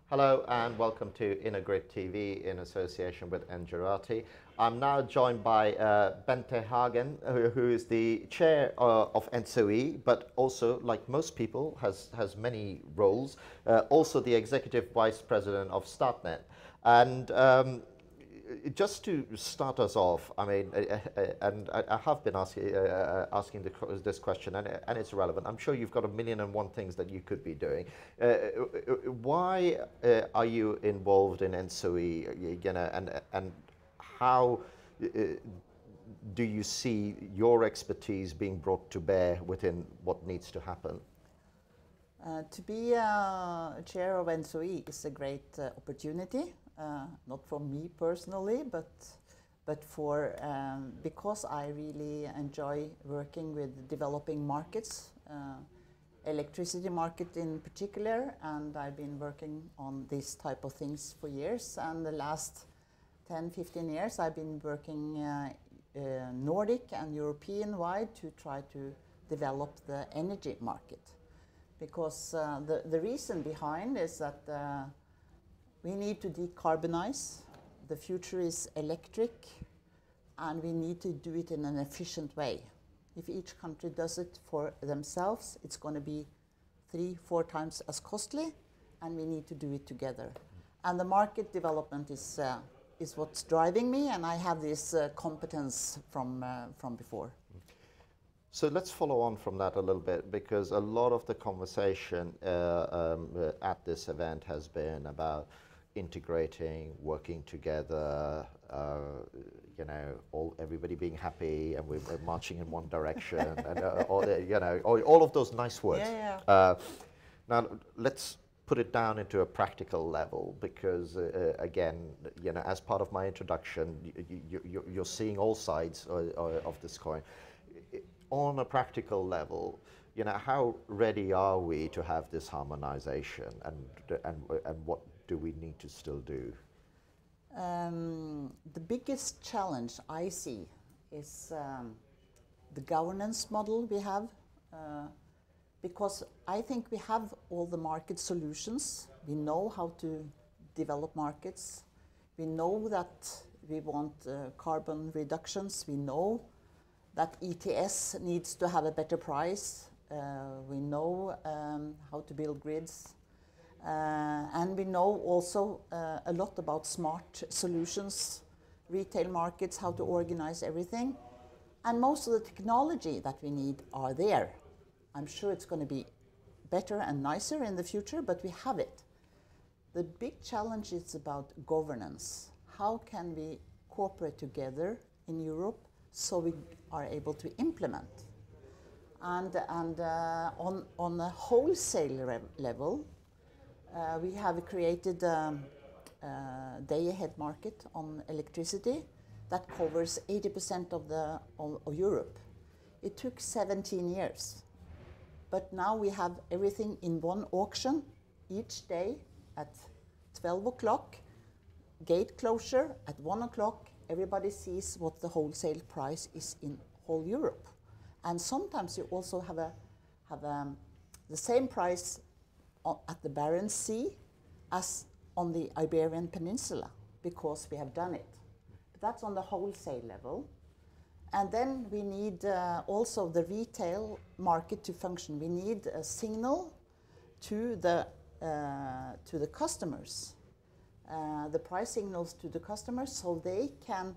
Hello and welcome to InnoGrid TV in association with Engerati. I'm now joined by Bente Hagem, who is the chair of ENTSO-E, but also, like most people, has many roles. Also the executive vice president of Statnett. And just to start us off, I mean, and I have been asking this question, and it's relevant. I'm sure you've got 1,000,001 things that you could be doing. Why are you involved in ENTSO-E, and how do you see your expertise being brought to bear within what needs to happen? To be chair of ENTSO-E is a great opportunity, not for me personally, but for because I really enjoy working with developing markets, electricity market in particular, and I've been working on this type of things for years. And the last 10, 15 years, I've been working Nordic and European-wide to try to develop the energy market. Because the reason behind is that we need to decarbonize. The future is electric, and we need to do it in an efficient way. If each country does it for themselves, it's going to be 3-4 times as costly, and we need to do it together. And the market development is what's driving me, and I have this competence from before. So let's follow on from that a little bit, because a lot of the conversation at this event has been about integrating, working together, everybody being happy, and we're marching in one direction, and all of those nice words. Yeah. Now let's put it down into a practical level, because again, as part of my introduction, you're seeing all sides of this coin. On a practical level, how ready are we to have this harmonization, and what do we need to still do? The biggest challenge I see is the governance model we have, because I think we have all the market solutions. We know how to develop markets. We know that we want carbon reductions. We know that ETS needs to have a better price. We know how to build grids. And we know also a lot about smart solutions, retail markets, how to organize everything. And most of the technology that we need are there. I'm sure it's going to be better and nicer in the future, but we have it. The big challenge is about governance. How can we cooperate together in Europe so we are able to implement? And on a wholesale level, we have created a day-ahead market on electricity that covers 80% of Europe. It took 17 years, but now we have everything in one auction each day at 12 o'clock, gate closure at 1 o'clock. Everybody sees what the wholesale price is in whole Europe. And sometimes you also have the same price at the Barents Sea as on the Iberian Peninsula, because we have done it. But that's on the wholesale level. And then we need also the retail market to function. We need a signal to the customers, the price signals to the customers, so they can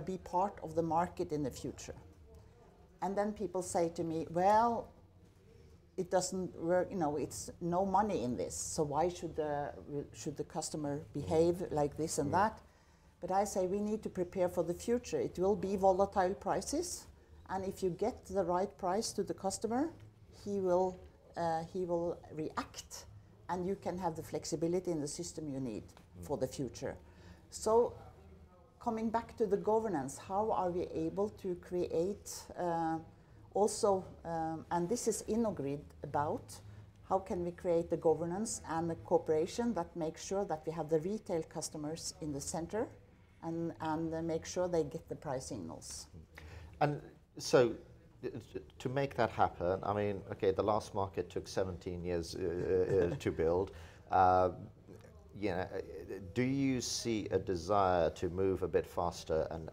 be part of the market in the future. And then people say to me, well, it doesn't work, it's no money in this, so why should the customer behave like this and that? But I say we need to prepare for the future. It will be volatile prices, and if you get the right price to the customer, he will react, and you can have the flexibility in the system you need for the future. So coming back to the governance, how are we able to create also, and this is InnoGrid about, how can we create the governance and the cooperation that makes sure that we have the retail customers in the center, and make sure they get the price signals. And so to make that happen, I mean, okay, the last market took 17 years to build. you know, do you see a desire to move a bit faster and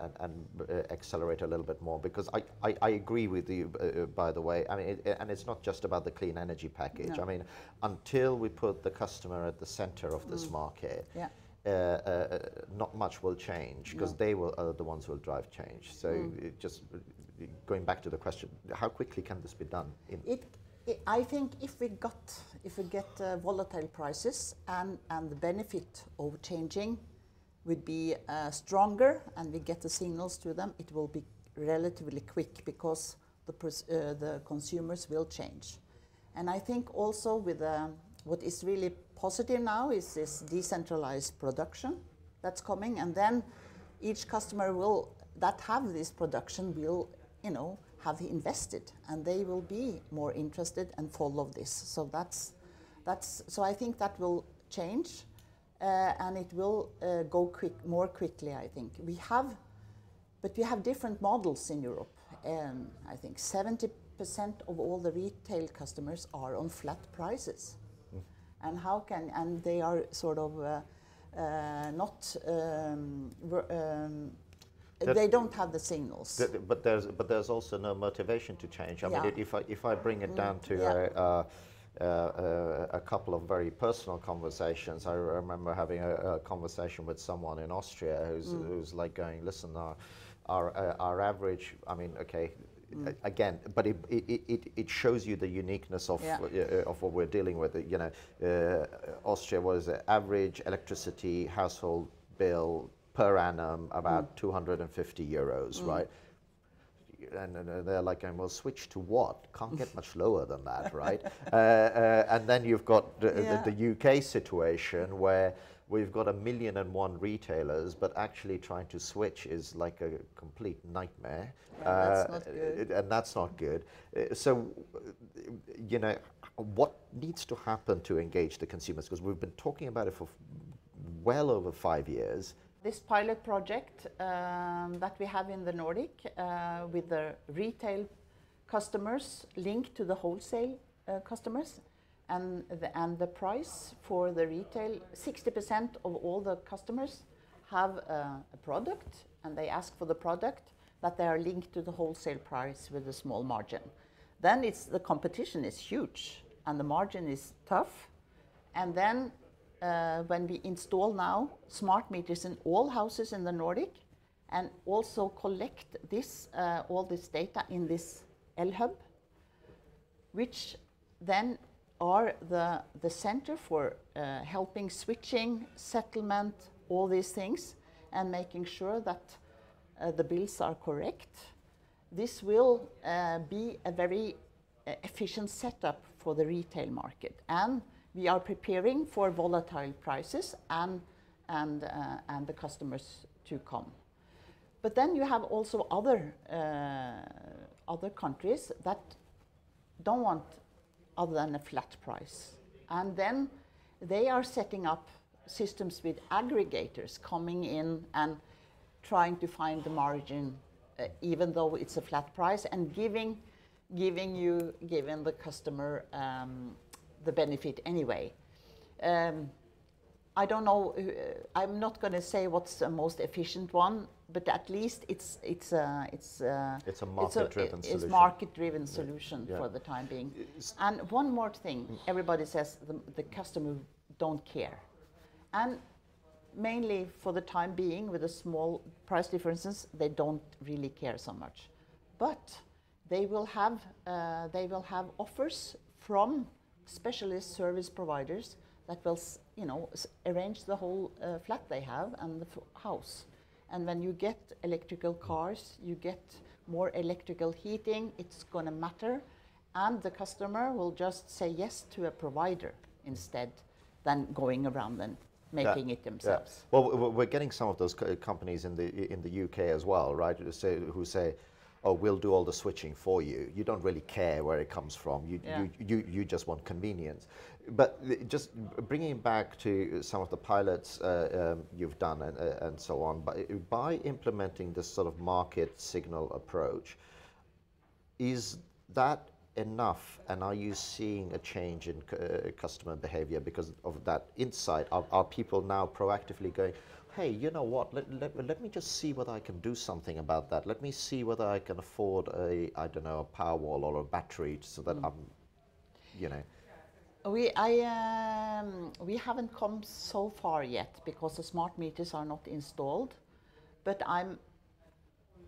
accelerate a little bit more? Because I agree with you, by the way. I mean, and it's not just about the clean energy package. No. I mean, until we put the customer at the center of this market, Yeah. not much will change, because No. they are the ones who will drive change. So just going back to the question, how quickly can this be done? I think if we get volatile prices and the benefit of changing would be stronger, and we get the signals to them, it will be relatively quick, because the consumers will change. And I think also with what is really positive now is this decentralized production that's coming, and then each customer that have this production will, have invested, and they will be more interested and follow this. So so I think that will change, and it will go more quickly. I think but we have different models in Europe. I think 70% of all the retail customers are on flat prices, and they are sort of not. They don't have the signals. But there's also no motivation to change. I mean, if I bring it down to a couple of very personal conversations, I remember having a conversation with someone in Austria who's like going, listen, our average. I mean, okay. Again, but it shows you the uniqueness of what we're dealing with. Austria was average electricity household bill per annum about 250 euros, right? And they're like, well, switch to what? Can't get much lower than that, right? And then you've got the UK situation where we've got 1,000,001 retailers, but actually trying to switch is like a complete nightmare. That's not good. And that's not good. So, what needs to happen to engage the consumers? Because we've been talking about it for well over 5 years. This pilot project that we have in the Nordic with the retail customers linked to the wholesale customers, and the price for the retail, 60% of all the customers have a product, and they ask for the product that they are linked to the wholesale price with a small margin. Then the competition is huge and the margin is tough. And then when we install now smart meters in all houses in the Nordic, and also collect all this data in this L-Hub, which then are the center for helping switching, settlement, all these things, and making sure that the bills are correct. This will be a very efficient setup for the retail market, and we are preparing for volatile prices and the customers to come. But then you have also other countries that don't want other than a flat price, and then they are setting up systems with aggregators coming in and trying to find the margin, even though it's a flat price, and giving the customer the benefit anyway. I don't know. I'm not going to say what's the most efficient one, but at least it's a market-driven solution. It's market-driven solution for the time being. And one more thing, everybody says the customer don't care, and mainly for the time being, with the small price differences, they don't really care so much. But they will have offers from specialist service providers that will, arrange the whole flat they have and the house. And when you get electrical cars, you get more electrical heating, it's going to matter. And the customer will just say yes to a provider instead than going around and making it themselves. Yeah. Well, we're getting some of those companies in the UK as well, right? Who say, oh, we'll do all the switching for you. You don't really care where it comes from. You just want convenience. But just bringing back to some of the pilots you've done and so on, by implementing this sort of market signal approach, is that enough, and are you seeing a change in customer behavior because of that insight? Are people now proactively going, hey, you know what, let me just see whether I can do something about that. Let me see whether I can afford I don't know, a Powerwall or a battery so that I'm, you know. We haven't come so far yet because the smart meters are not installed, but I'm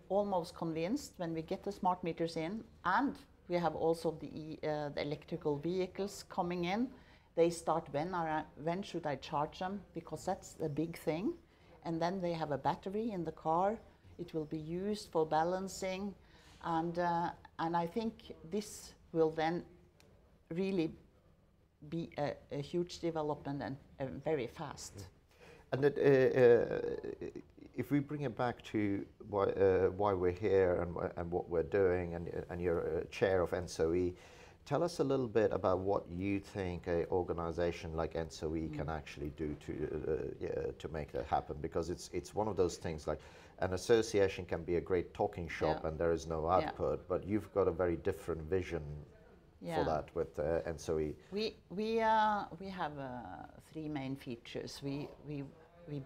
almost convinced when we get the smart meters in, and we have also the electrical vehicles coming in, they start when should I charge them, because that's a big thing. And then they have a battery in the car. It will be used for balancing, and I think this will then really be a huge development and very fast. And if we bring it back to why we're here and what we're doing, and you're chair of ENTSO-E, tell us a little bit about what you think an organization like ENTSO-E can actually do to make that happen, because it's one of those things, like an association can be a great talking shop and there is no output, but you've got a very different vision for that with ENTSO-E. We have 3 main features. We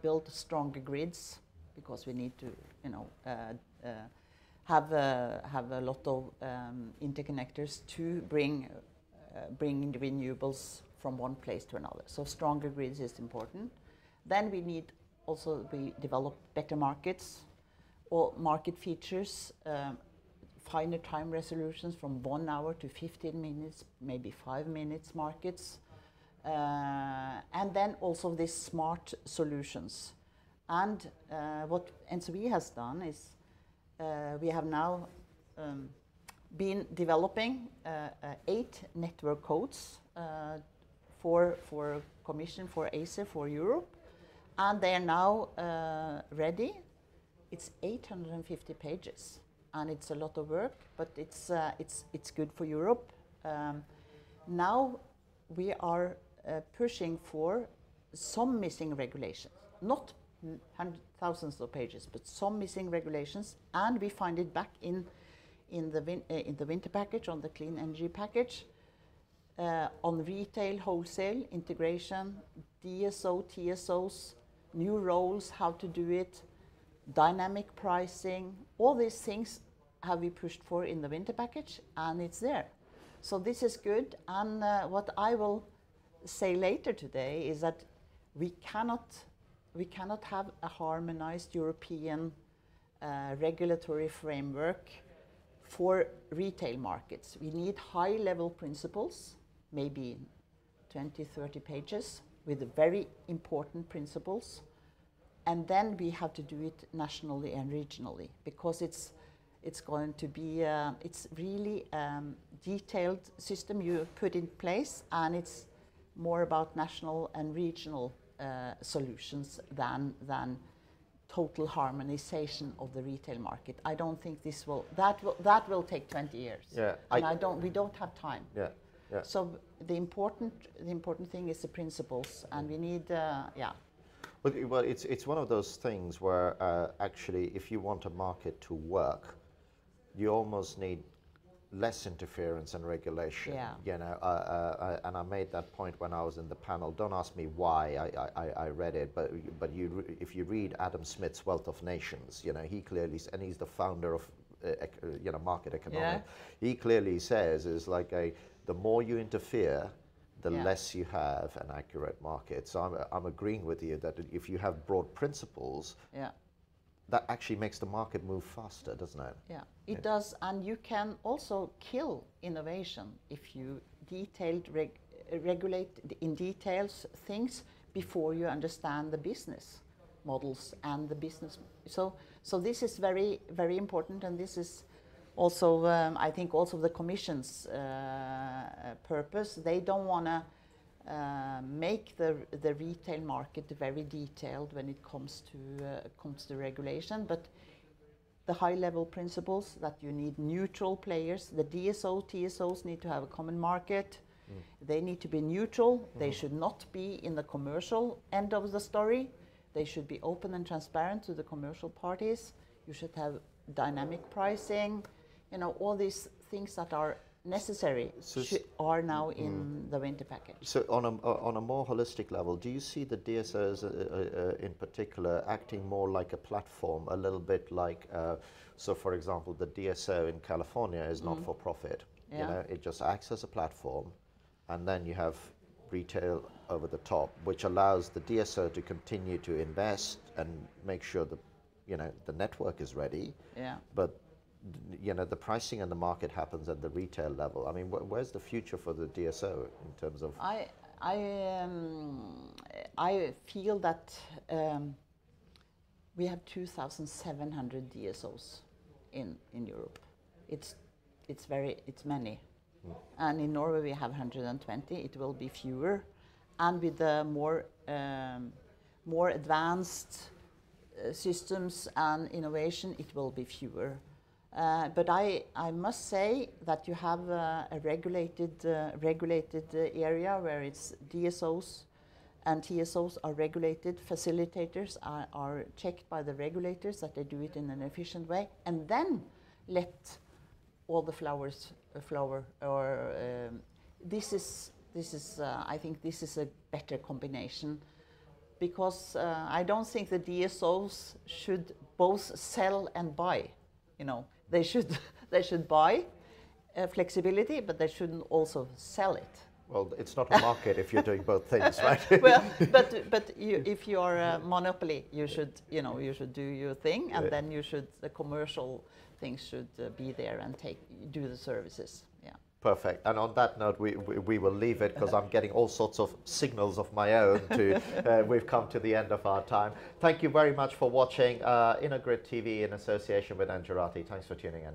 build stronger grids because we need to, you know, have a lot of interconnectors to bring the renewables from one place to another. So stronger grids is important. Then we develop better markets, or market features, finer time resolutions from 1 hour to 15 minutes, maybe 5 minutes markets, and then also these smart solutions. And what ENTSO-E has done is we have now been developing 8 network codes for Commission, for ACER, for Europe, and they are now ready. It's 850 pages, and it's a lot of work, but it's good for Europe. Now we are pushing for some missing regulations, not thousands of pages, but some missing regulations, and we find it back in the winter package, on the clean energy package, on retail, wholesale, integration, DSO, TSOs, new roles, how to do it, dynamic pricing, all these things have we pushed for in the winter package, and it's there. So this is good, and what I will say later today is that we cannot have a harmonized European regulatory framework for retail markets. We need high-level principles, maybe 20, 30 pages, with very important principles. And then we have to do it nationally and regionally, because it's going to be, it's really detailed system you put in place, and it's more about national and regional solutions than total harmonization of the retail market. I don't think that will take 20 years. Yeah, and we don't have time. Yeah, yeah. So the important thing is the principles, and we need, Well, it's one of those things where actually, if you want a market to work, you almost need less interference and regulation. Yeah. You know, and I made that point when I was in the panel. Don't ask me why I read it, but if you read Adam Smith's Wealth of Nations, you know, he clearly, and he's the founder of you know, market economics. Yeah. He clearly says is like the more you interfere, the less you have an accurate market. So I'm agreeing with you that if you have broad principles, that actually makes the market move faster, doesn't it? Yeah, it does, and you can also kill innovation if you regulate in details things before you understand the business models and the business. So this is very, very important, and this is also, I think, also the Commission's purpose. They don't want to make the retail market very detailed when it comes to regulation, but the high-level principles that you need neutral players. The DSO, TSOs need to have a common market. They need to be neutral. They should not be in the commercial end of the story. They should be open and transparent to the commercial parties. You should have dynamic pricing. You know, all these things that are necessary are now in the winter package. So on a more holistic level, do you see the DSOs in particular acting more like a platform, a little bit like, so for example, the DSO in California is not for profit. Yeah. You know, it just acts as a platform, and then you have retail over the top, which allows the DSO to continue to invest and make sure that, you know, the network is ready. Yeah. But you know, the pricing and the market happens at the retail level. I mean, where's the future for the DSO in terms of? I feel that we have 2,700 DSOs in Europe. It's many, and in Norway we have 120. It will be fewer, and with the more advanced systems and innovation, it will be fewer. But I must say that you have a regulated area where it's DSOs and TSOs are regulated. Facilitators are checked by the regulators that they do it in an efficient way, and then let all the flowers flower. Or I think this is a better combination, because I don't think the DSOs should both sell and buy. You know, they should buy flexibility, but they shouldn't also sell it. Well, it's not a market if you're doing both things, right? Well, but if you are a monopoly, you should do your thing, and then the commercial things should be there and do the services. Yeah. Perfect. And on that note, we will leave it, because I'm getting all sorts of signals of my own. We've come to the end of our time. Thank you very much for watching InnoGrid TV in association with Engerati. Thanks for tuning in.